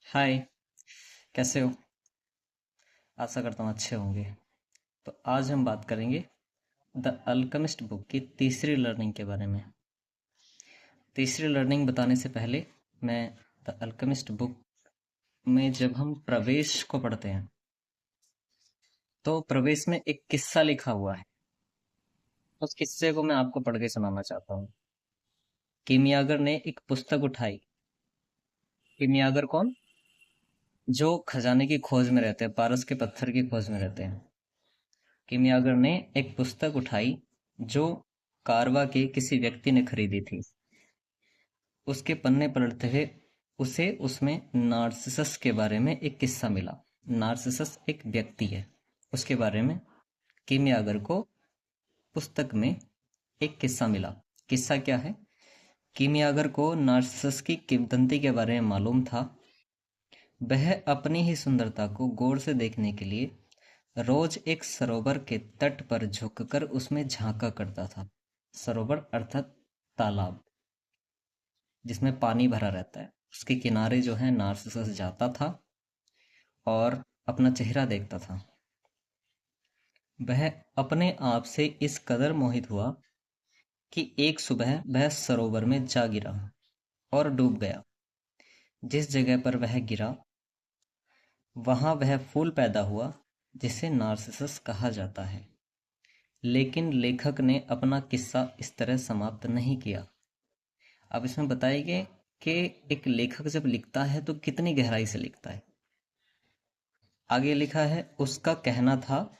हाय। कैसे हो? आशा करता हूँ अच्छे होंगे। तो आज हम बात करेंगे द अल्केमिस्ट बुक की तीसरी लर्निंग के बारे में। तीसरी लर्निंग बताने से पहले मैं द अल्केमिस्ट बुक में जब हम प्रवेश को पढ़ते हैं तो प्रवेश में एक किस्सा लिखा हुआ है। उस किस्से को मैं आपको पढ़ के सुनाना चाहता हूँ। किमियागर ने एक पुस्तक उठाई। किमियागर कौन? जो खजाने की खोज में रहते हैं, पारस के पत्थर की खोज में रहते हैं। किमियागर ने एक पुस्तक उठाई जो कारवा के किसी व्यक्ति ने खरीदी थी। उसके पन्ने पलटते हुए उसे उसमें नार्सिसस के बारे में एक किस्सा मिला। नार्सिसस एक व्यक्ति है, उसके बारे में किमियागर को पुस्तक में एक किस्सा मिला। किस्सा क्या है? किमियागर को नार्सिसस की किंवदंती के बारे में मालूम था। वह अपनी ही सुंदरता को गौर से देखने के लिए रोज एक सरोवर के तट पर झुककर उसमें झांका करता था। सरोवर अर्थात तालाब जिसमें पानी भरा रहता है, उसके किनारे जो है नार्सिसस जाता था और अपना चेहरा देखता था। वह अपने आप से इस कदर मोहित हुआ कि एक सुबह वह सरोवर में जा गिरा और डूब गया। जिस जगह पर वह गिरा वहां वह फूल पैदा हुआ जिसे नार्सिसस कहा जाता है। लेकिन लेखक ने अपना किस्सा इस तरह समाप्त नहीं किया। अब इसमें बताएंगे कि एक लेखक जब लिखता है तो कितनी गहराई से लिखता है। आगे लिखा है, उसका कहना था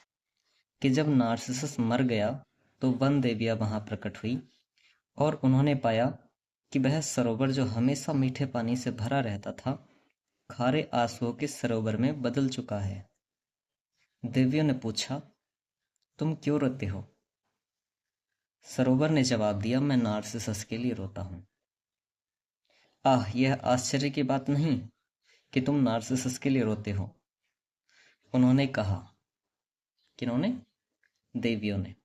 कि जब नार्सिसस मर गया तो वन देवियाँ वहां प्रकट हुई और उन्होंने पाया कि वह सरोवर जो हमेशा मीठे पानी से भरा रहता था खारे आंसुओं के सरोवर में बदल चुका है। देवियों ने पूछा, तुम क्यों रोते हो? सरोवर ने जवाब दिया, मैं नार्सिसस के लिए रोता हूँ। आह, यह आश्चर्य की बात नहीं कि तुम नार्सिसस के लिए रोते हो, उन्होंने कहा। किन्होंने? देवियों ने।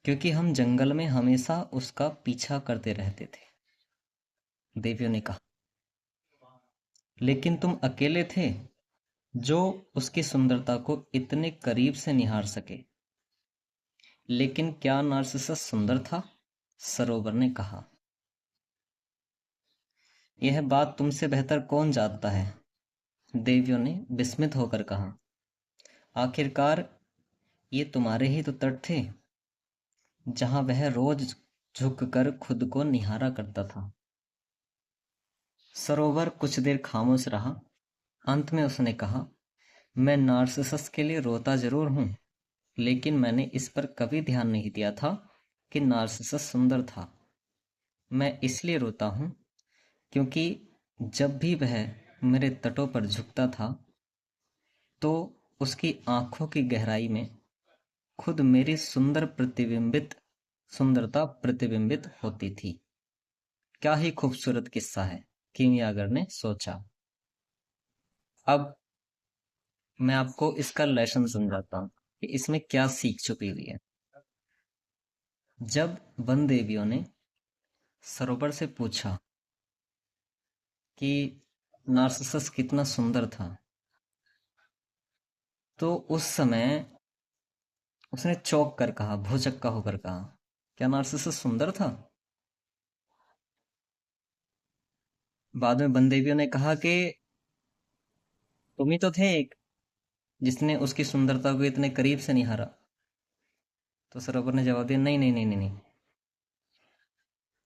क्योंकि हम जंगल में हमेशा उसका पीछा करते रहते थे, देवियों ने कहा। लेकिन तुम अकेले थे जो उसकी सुंदरता को इतने करीब से निहार सके। लेकिन क्या नार्सिसस सुंदर था? सरोवर ने कहा। यह बात तुमसे बेहतर कौन जानता है? देवियों ने विस्मित होकर कहा। आखिरकार ये तुम्हारे ही तो तट थे जहां वह रोज झुककर खुद को निहारा करता था। सरोवर कुछ देर खामोश रहा। अंत में उसने कहा, मैं नार्सिसस के लिए रोता जरूर हूं, लेकिन मैंने इस पर कभी ध्यान नहीं दिया था कि नार्सिसस सुंदर था। मैं इसलिए रोता हूं क्योंकि जब भी वह मेरे तटों पर झुकता था तो उसकी आंखों की गहराई में खुद मेरी सुंदरता प्रतिबिंबित होती थी। क्या ही खूबसूरत किस्सा है, किमियागर ने सोचा। अब मैं आपको इसका लेसन समझाता हूँ कि इसमें क्या सीख छुपी हुई है। जब वन देवियों ने सरोवर से पूछा कि नार्सिसस कितना सुंदर था, तो उस समय उसने चौंक कर कहा, भौचक्का होकर कहा, क्या नार्सिसस सुंदर था? बाद में वन देवियों ने कहा कि तुम ही तो थे एक जिसने उसकी सुंदरता को इतने करीब से निहारा। तो सरोवर ने जवाब दिया, नहीं नहीं नहीं नहीं नहीं,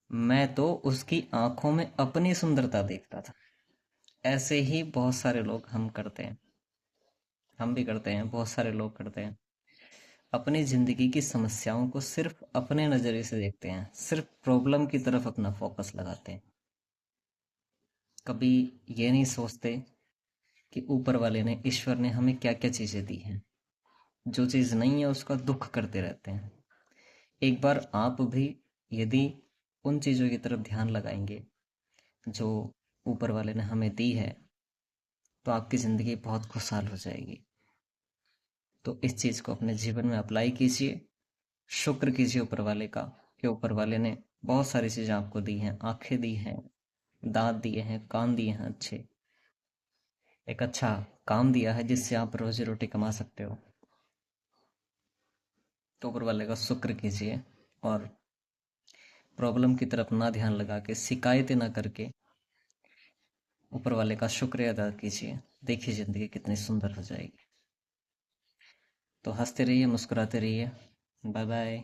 मैं तो उसकी आंखों में अपनी सुंदरता देखता था। ऐसे ही बहुत सारे लोग हम करते हैं, हम भी करते हैं, बहुत सारे लोग करते हैं। अपनी जिंदगी की समस्याओं को सिर्फ अपने नजरिए से देखते हैं, सिर्फ प्रॉब्लम की तरफ अपना फोकस लगाते हैं। कभी ये नहीं सोचते कि ऊपर वाले ने, ईश्वर ने हमें क्या क्या चीजें दी हैं। जो चीज नहीं है उसका दुख करते रहते हैं। एक बार आप भी यदि उन चीजों की तरफ ध्यान लगाएंगे जो ऊपर वाले ने हमें दी है तो आपकी जिंदगी बहुत खुशहाल हो जाएगी। तो इस चीज को अपने जीवन में अप्लाई कीजिए। शुक्र कीजिए ऊपर वाले का कि ऊपर वाले ने बहुत सारी चीजें आपको दी हैं, आंखें दी हैं, दांत दिए हैं, कान दिए हैं अच्छे। एक अच्छा काम दिया है जिससे आप रोजी रोटी कमा सकते हो। तो ऊपर वाले का शुक्र कीजिए और प्रॉब्लम की तरफ ना ध्यान लगा के, शिकायतें ना करके ऊपर वाले का शुक्रिया अदा कीजिए। देखिए ज़िंदगी कितनी सुंदर हो जाएगी। तो हंसते रहिए, मुस्कुराते रहिए। Bye bye.